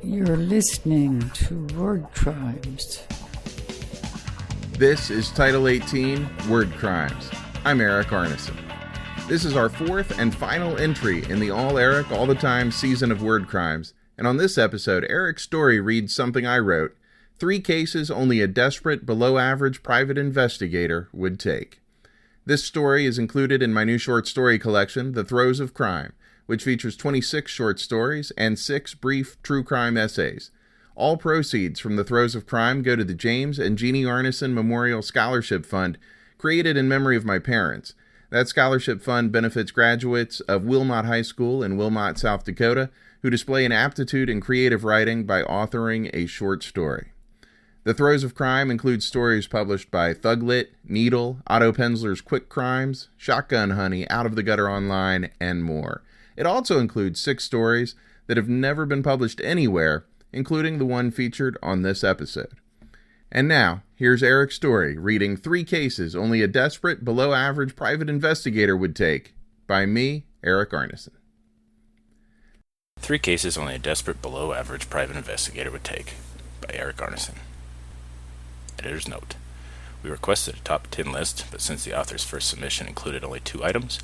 You're listening to Word Crimes. This is Title 18, Word Crimes. I'm Erik Arneson. This is our fourth and final entry in the All Erik All the Time season of Word Crimes, and on this episode, Erik's story reads something I wrote, 3 cases only a desperate, below-average private investigator would take. This story is included in my new short story collection, The THROES of CRIME, which features 26 short stories and 6 brief true crime essays. All proceeds from The THROES of CRIME go to the James and Jeanne Arneson Memorial Scholarship Fund, created in memory of my parents. That scholarship fund benefits graduates of Wilmot High School in Wilmot, South Dakota, who display an aptitude in creative writing by authoring a short story. The THROES of CRIME includes stories published by Thuglit, Needle, Otto Penzler's Kwik Krimes, Shotgun Honey, Out of the Gutter Online, and more. It also includes 6 stories that have never been published anywhere, including the one featured on this episode. And now, here's Erik's story, reading 3 cases only a desperate, below-average private investigator would take, by me, Erik Arneson. 3 cases only a desperate, below-average private investigator would take, by Erik Arneson. Editor's note. We requested a top 10 list, but since the author's first submission included only 2 items,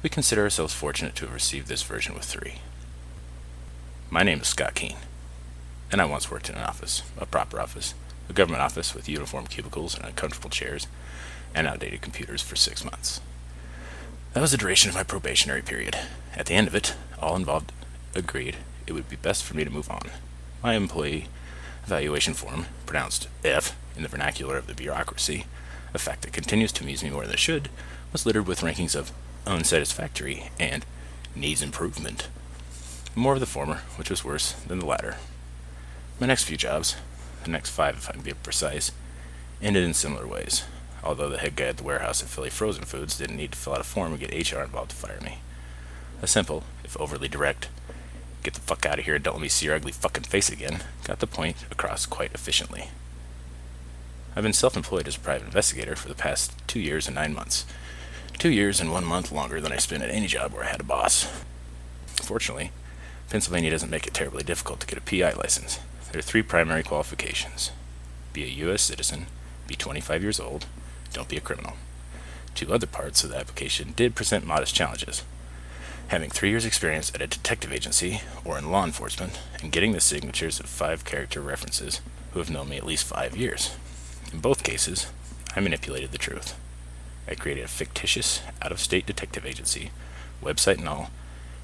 we consider ourselves fortunate to have received this version with 3. My name is Scott Keene, and I once worked in an office, a proper office, a government office with uniform cubicles and uncomfortable chairs and outdated computers for 6 months. That was the duration of my probationary period. At the end of it, all involved agreed it would be best for me to move on. My employee evaluation form, pronounced F in the vernacular of the bureaucracy, a fact that continues to amuse me more than it should, was littered with rankings of unsatisfactory and needs improvement. More of the former, which was worse than the latter. My next few jobs, the next 5 if I can be precise, ended in similar ways, although the head guy at the warehouse at Philly Frozen Foods didn't need to fill out a form and get HR involved to fire me. A simple, if overly direct, get the fuck out of here and don't let me see your ugly fucking face again, got the point across quite efficiently. I've been self-employed as a private investigator for the past 2 years and 9 months. 2 years and 1 month longer than I spent at any job where I had a boss. Fortunately, Pennsylvania doesn't make it terribly difficult to get a PI license. There are 3 primary qualifications. Be a U.S. citizen, be 25 years old, don't be a criminal. 2 other parts of the application did present modest challenges. Having 3 years experience at a detective agency or in law enforcement, and getting the signatures of 5 character references who have known me at least 5 years. In both cases, I manipulated the truth. I created a fictitious, out-of-state detective agency, website and all,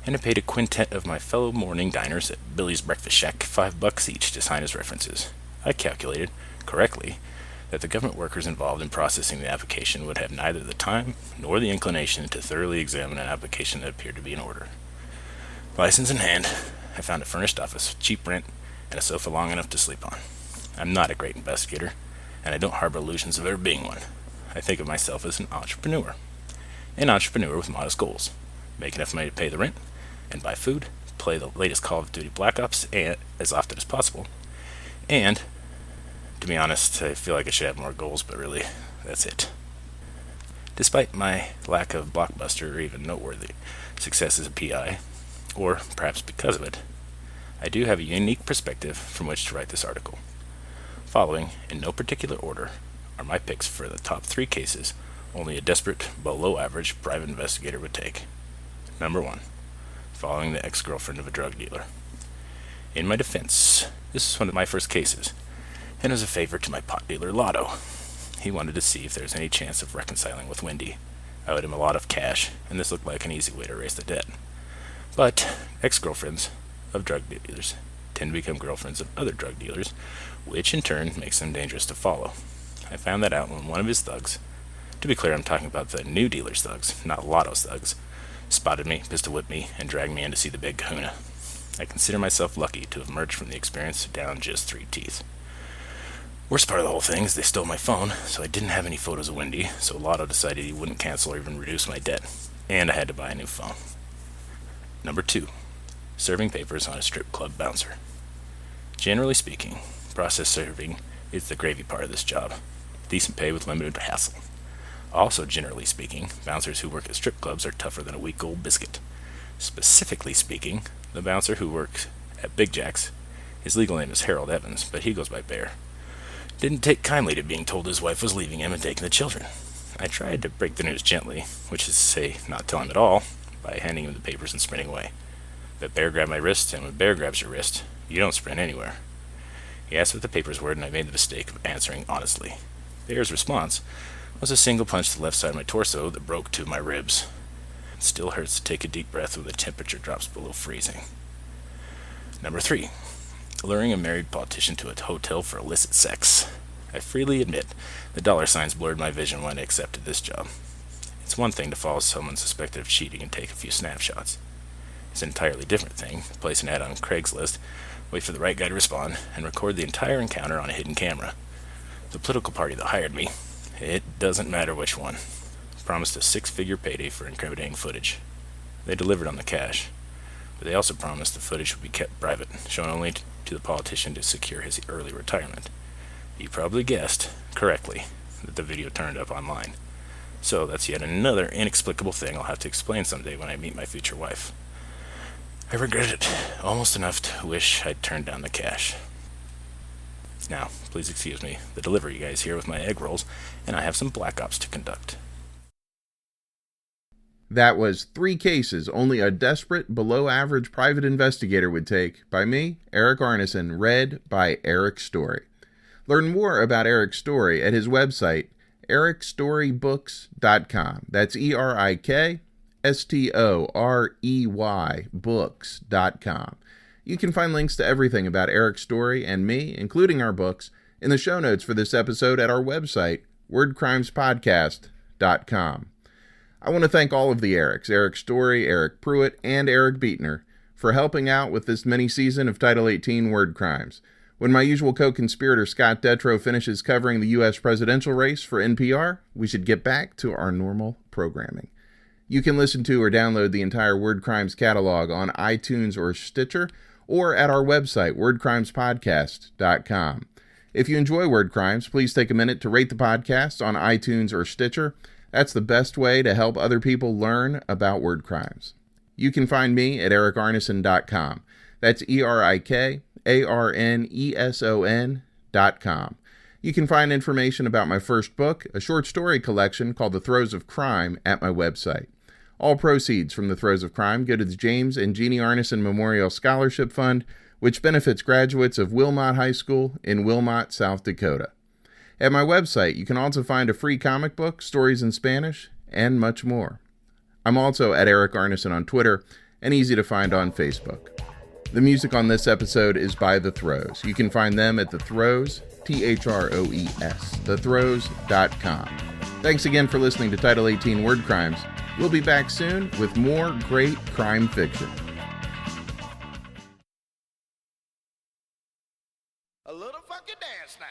and I paid a quintet of my fellow morning diners at Billy's Breakfast Shack $5 each to sign as references. I calculated, correctly, that the government workers involved in processing the application would have neither the time nor the inclination to thoroughly examine an application that appeared to be in order. License in hand, I found a furnished office with cheap rent and a sofa long enough to sleep on. I'm not a great investigator, and I don't harbor illusions of ever being one. I think of myself as an entrepreneur with modest goals. Make enough money to pay the rent, and buy food, play the latest Call of Duty Black Ops as often as possible, and, to be honest, I feel like I should have more goals, but really, that's it. Despite my lack of blockbuster or even noteworthy success as a PI, or perhaps because of it, I do have a unique perspective from which to write this article. Following, in no particular order, are my picks for the top 3 cases only a desperate, below-average private investigator would take. Number 1. Following the ex-girlfriend of a drug dealer. In my defense, this is one of my first cases, and as a favor to my pot dealer Otto. He wanted to see if there was any chance of reconciling with Wendy. I owed him a lot of cash, and this looked like an easy way to erase the debt. But ex-girlfriends of drug dealers tend to become girlfriends of other drug dealers, which in turn makes them dangerous to follow. I found that out when one of his thugs, to be clear I'm talking about the new dealer's thugs, not Lotto's thugs, spotted me, pistol whipped me, and dragged me in to see the big kahuna. I consider myself lucky to have emerged from the experience down just 3 teeth. Worst part of the whole thing is they stole my phone, so I didn't have any photos of Wendy, so Lotto decided he wouldn't cancel or even reduce my debt, and I had to buy a new phone. Number 2. Serving papers on a strip club bouncer. Generally speaking, process serving is the gravy part of this job. Decent pay with limited hassle. Also, generally speaking, bouncers who work at strip clubs are tougher than a week-old biscuit. Specifically speaking, the bouncer who works at Big Jack's His legal name is Harold Evans, but he goes by Bear. Didn't take kindly to being told his wife was leaving him and taking the children. I tried to break the news gently, which is to say, not tell him at all, by handing him the papers and sprinting away. But Bear grabbed my wrist, and when Bear grabs your wrist, you don't sprint anywhere. He asked what the papers were, and I made the mistake of answering honestly. Bear's response was a single punch to the left side of my torso that broke two of my ribs. It still hurts to take a deep breath when the temperature drops below freezing. Number 3. Luring a married politician to a hotel for illicit sex. I freely admit the dollar signs blurred my vision when I accepted this job. It's one thing to follow someone suspected of cheating and take a few snapshots. It's an entirely different thing to place an ad on Craigslist, wait for the right guy to respond, and record the entire encounter on a hidden camera. The political party that hired me, it doesn't matter which one, promised a 6-figure payday for incriminating footage. They delivered on the cash, but they also promised the footage would be kept private, shown only to the politician to secure his early retirement. You probably guessed, correctly, that the video turned up online. So that's yet another inexplicable thing I'll have to explain someday when I meet my future wife. I regret it almost enough to wish I'd turned down the cash. Now, please excuse me, the delivery guy is here with my egg rolls, and I have some black ops to conduct. That was 3 cases only a desperate, below-average private investigator would take by me, Erik Arneson, read by Erik Story. Learn more about Erik's story at his website, erikstorybooks.com. That's ERIKSTOREY books.com. You can find links to everything about Erik's story and me, including our books, in the show notes for this episode at our website, wordcrimespodcast.com. I want to thank all of the Eriks, Erik Story, Eric Pruitt, and Eric Beatner, for helping out with this mini-season of Title 18 Word Crimes. When my usual co-conspirator Scott Detrow finishes covering the U.S. presidential race for NPR, we should get back to our normal programming. You can listen to or download the entire Word Crimes catalog on iTunes or Stitcher, or at our website, wordcrimespodcast.com. If you enjoy Word Crimes, please take a minute to rate the podcast on iTunes or Stitcher. That's the best way to help other people learn about word crimes. You can find me at erikarneson.com. That's ERIKARNESON.com. You can find information about my first book, a short story collection called The THROES of Crime, at my website. All proceeds from the THROES of Crime go to the James and Jeanne Arneson Memorial Scholarship Fund, which benefits graduates of Wilmot High School in Wilmot, South Dakota. At my website, you can also find a free comic book, stories in Spanish, and much more. I'm also at Erik Arneson on Twitter and easy to find on Facebook. The music on this episode is by The THROES. You can find them at The THROES, THROES, thethroes.com. Thanks again for listening to Title 18 Word Crimes. We'll be back soon with more great crime fiction. A little funky dance now.